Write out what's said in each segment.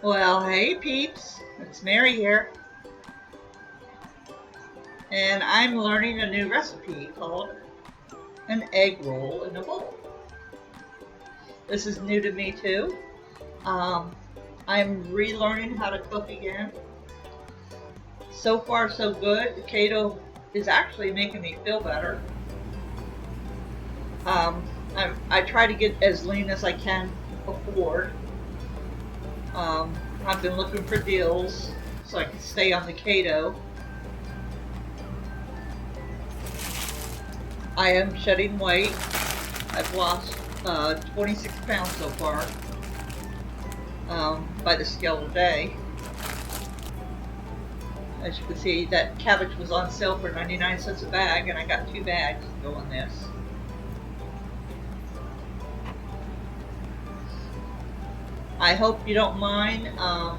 Well, hey peeps, it's Mary here, and I'm learning a new recipe called an egg roll in a bowl. This is new to me too. Um, I'm relearning how to cook again. So far, so good. The keto is actually making me feel better. Um, I try to get as lean as I can afford. Um, I've been looking for deals so I can stay on the keto. I am shedding weight. I've lost 26 pounds so far by the scale today. As you can see, that cabbage was on sale for 99 cents a bag, and I got 2 bags to go in this. I hope you don't mind how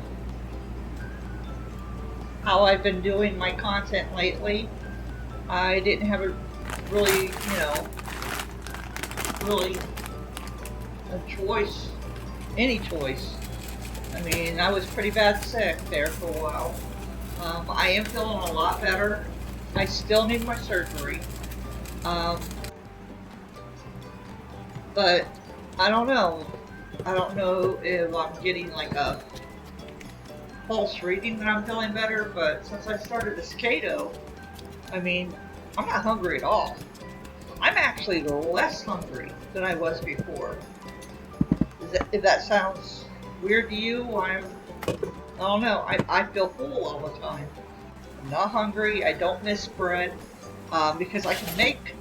I've been doing my content lately. I didn't have a really, really a choice, any choice. I mean, I was pretty bad sick there for a while. I am feeling a lot better. I still need my surgery. But I don't know. I don't know if I'm getting like a pulse reading that I'm feeling better, but since I started this keto, I mean, I'm not hungry at all. I'm actually less hungry than I was before. If that sounds weird to you, I don't know. I feel full all the time. I'm not hungry. I don't miss bread because I can make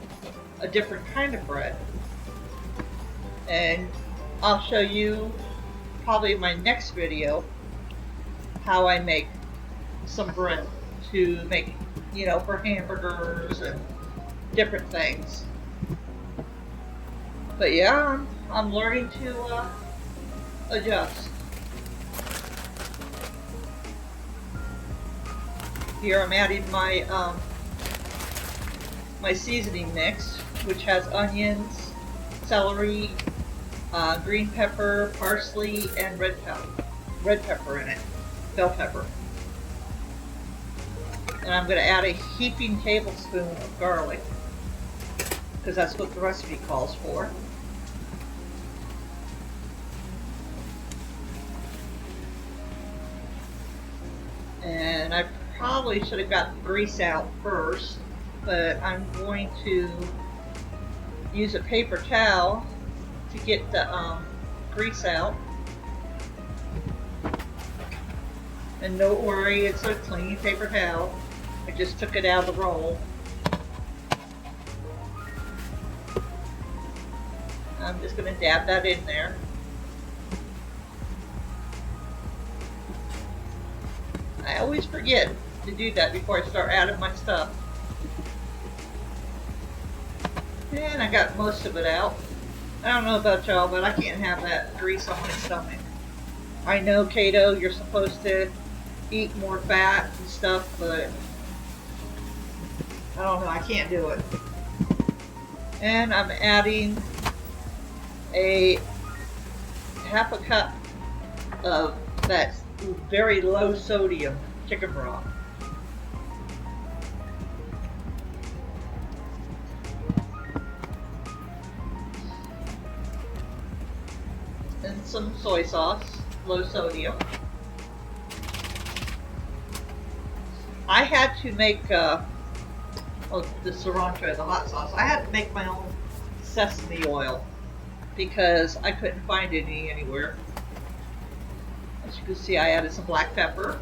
a different kind of bread. And I'll show you probably in my next video how I make some bread to make, for hamburgers and different things. But yeah, I'm learning to adjust. Here I'm adding my my seasoning mix, which has onions, celery, green pepper, parsley, and red pepper in it, bell pepper. And I'm going to add a heaping tablespoon of garlic, because that's what the recipe calls for. And I probably should have got the grease out first, but I'm going to use a paper towel to get the grease out. And don't worry, it's a clean paper towel. I just took it out of the roll. I'm just going to dab that in there. I always forget to do that before I start adding my stuff. And I got most of it out. I don't know about y'all, but I can't have that grease on my stomach. I know keto, you're supposed to eat more fat and stuff, but I don't know, I can't do it. And I'm adding a half a cup of that very low sodium chicken broth. And some soy sauce, low sodium. I had to make the cilantro, the hot sauce. I had to make my own sesame oil because I couldn't find any anywhere. As you can see, I added some black pepper.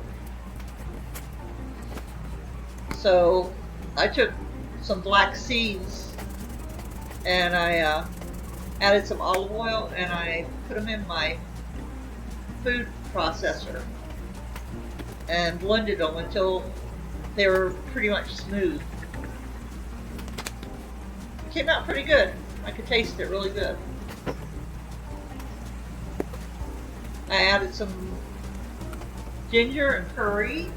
So I took some black seeds and I added some olive oil and I put them in my food processor and blended them until they were pretty much smooth. It came out pretty good. I could taste it really good. I added some ginger and curry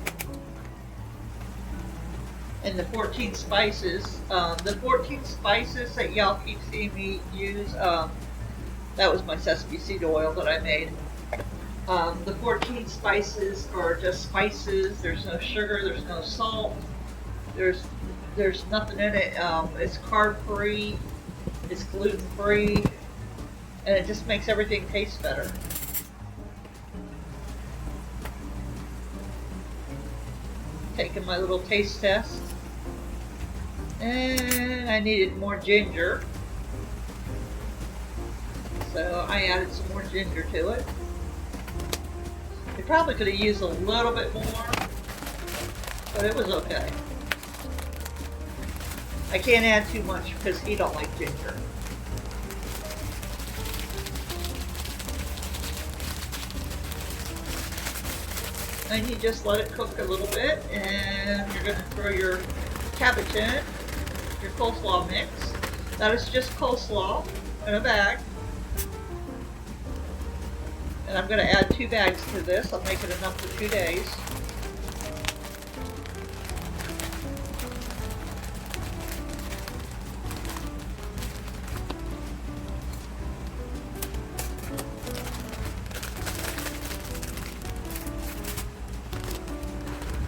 and the 14 spices. The 14 spices that y'all keep seeing me use, that was my sesame seed oil that I made. The 14 spices are just spices. There's no sugar. There's no salt. There's there's nothing in it. It's carb free. It's gluten free, and it just makes everything taste better. Taking my little taste test, and I needed more ginger, so I added some more ginger to it. You probably could have used a little bit more, but it was okay. I can't add too much because he don't like ginger. And you just let it cook a little bit, and you're going to throw your cabbage in it, your coleslaw mix. That is just coleslaw in a bag. And I'm going to add 2 bags to this. I'll make it enough for 2 days.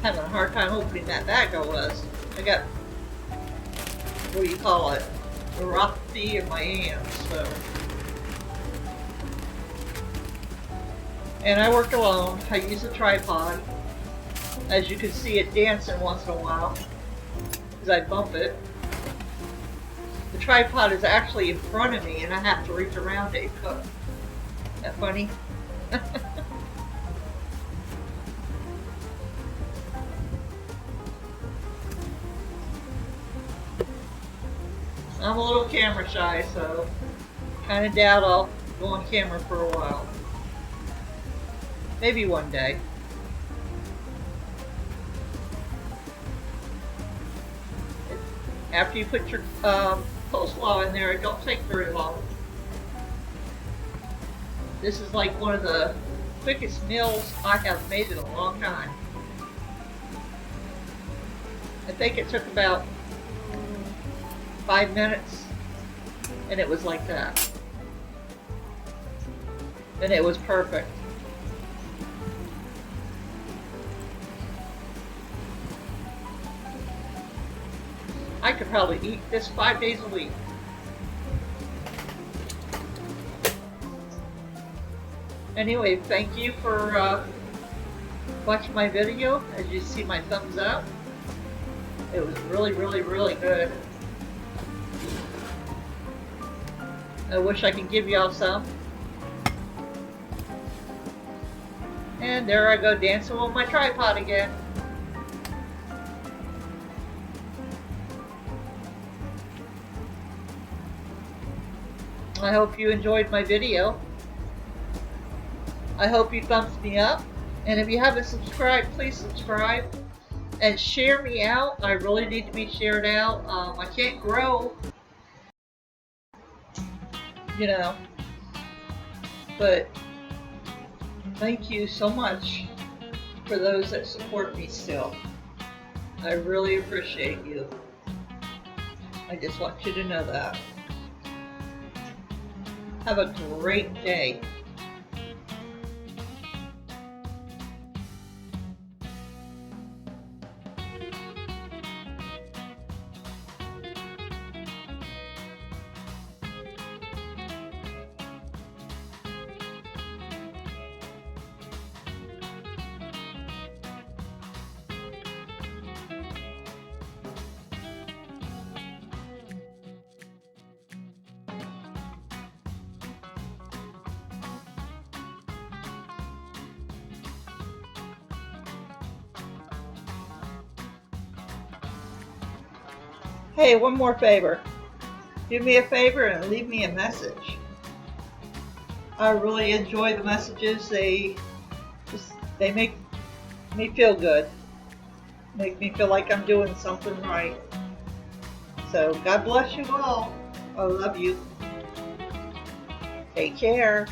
Having a hard time opening that bag. I got, what do you call it, neuropathy in my hands, so. And I work alone. I use a tripod. As you can see it dancing once in a while, because I bump it. The tripod is actually in front of me and I have to reach around it and cook. Isn't that funny? I'm a little camera shy, so kind of doubt I'll go on camera for a while. Maybe one day. After you put your coleslaw in there, it don't take very long. This is like one of the quickest meals I have made in a long time. I think it took about 5 minutes, and it was like that. And it was perfect. I could probably eat this 5 days a week. Anyway, thank you for watching my video. As you see my thumbs up, it was really, really, really good. I wish I could give y'all some. And there I go dancing with my tripod again. I hope you enjoyed my video. I hope you thumbs me up. And if you haven't subscribed, please subscribe. And share me out. I really need to be shared out. I can't grow, you know. But thank you so much for those that support me still. I really appreciate you. I just want you to know that. Have a great day. Hey, one more favor. Do me a favor and leave me a message. I really enjoy the messages. They make me feel good. Make me feel like I'm doing something right. So God bless you all. I love you. Take care.